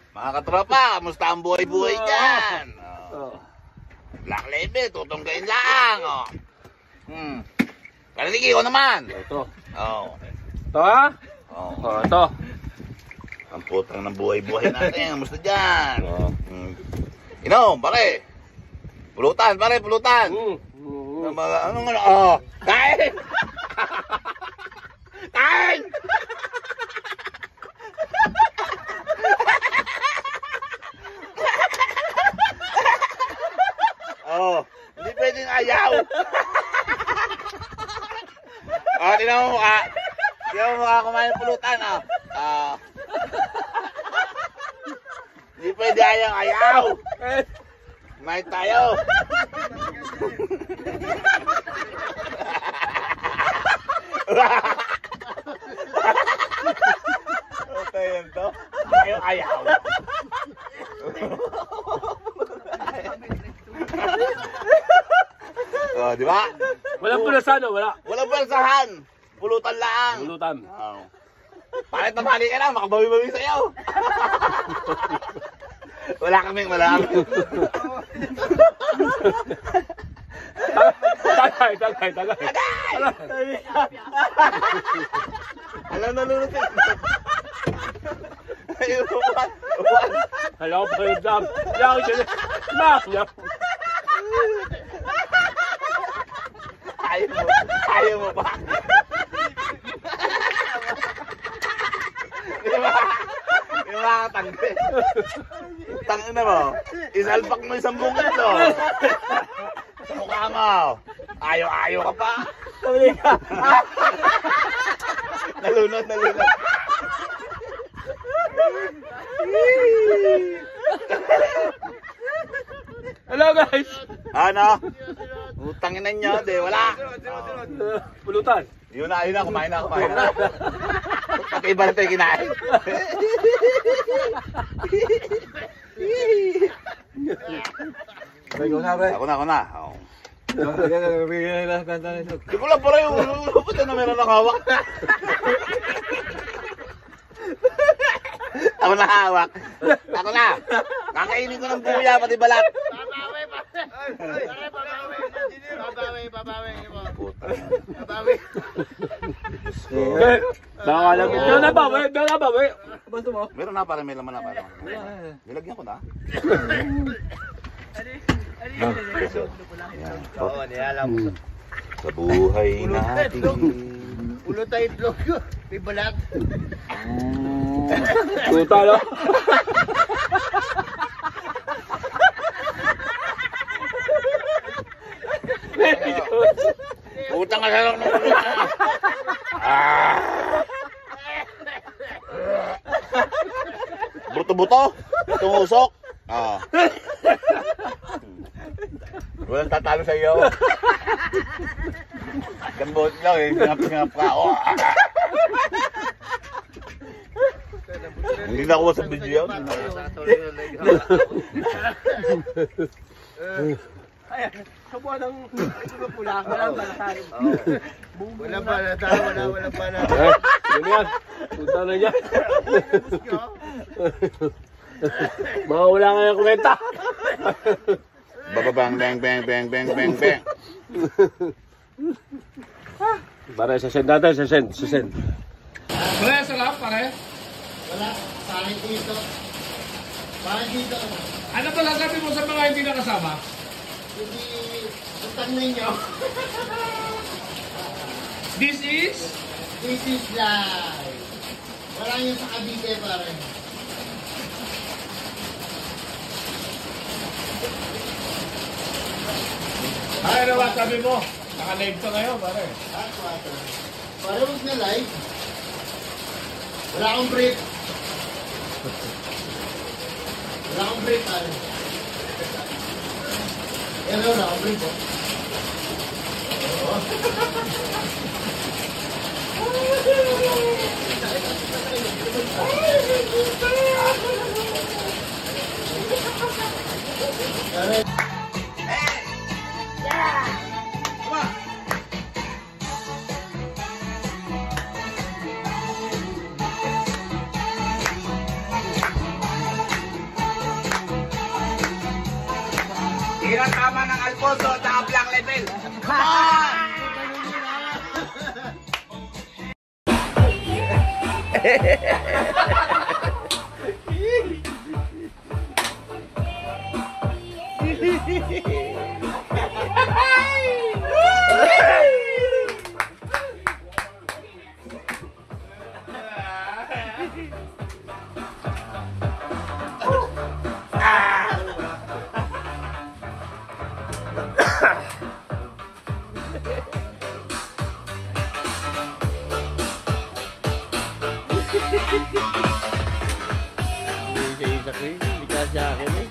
Mga katropa, kamusta ang buhay-buhay dyan? Black Label, tutunggain lang. Kalilig ko naman. Ito. Ito ha? Ito. Ang putang ng buhay-buhay natin. Kamusta dyan? Inom, pare. Pulutan, pare, pulutan. Kain! Kain! Hindi pwedeng ayaw. Tingnan mo mukha. Tingnan mo mukha kumain ng pulutan, Hindi pwede ayaw. Kumain tayo. Okay yan to. Ayaw. Di ba? Walang pulasan, wala. Walang pulasahan. Pulutan lang. Pulutan. Bakit namali ka na? Makabawi-bawi sa'yo. Wala kami. Tagay. Alam na lulutin. Ayun, upuan. Alam ko yung dam. Ayaw mo ba? Yung mga tangke. Tangin na mo. Isalpak mo isang bungit to. Sa mukha mo. Ayaw ka pa. Nalunod. Hello guys. Ano? Utangin na nyo, wala. Pulutan. Yun na, kumain na. Pati iba na tayo kinain. Ako na. Hindi ko lang pala yung puto na meron ng hawak. Ako na hawak. Ako na. Kakainin ko ng buya, pati balat. Babawi. Nakakalagit. Doon na babawi. Abanto mo? Meron na pare, may laman na pare. Nilagyan ko na. Sa buhay natin. Ulo tayo itlog. May balat. Puta, no? Utang ka sa lang ng ulo. Buto-buto. Tungusok. Walang tatalo sa iyo. Gambot lang ngap-ngap ka. Hindi na ako sa video yun. Kabuha ng pula. Walang balatan. Walang balatan. Ano yan? Punta na yan. Makawala nga yung kumenta. Bababang, bang. Pare, sasend natin, sasend. Pare, sarap, pare. Wala. Parang dito. Ano pala sabi mo sa mga hindi nakasama? Hindi. Utang ninyo. This is live. Wala yung sa Cavite pare. Ay, ano ba sabi mo? Naka-live ka ngayon, pare. Pare, huwag na live. Wala akong brief. Pare. Wala akong brief, Pare. Hirang tama ng Alfonso at saka Black Level. Come on! Hindi ka sa akin eh.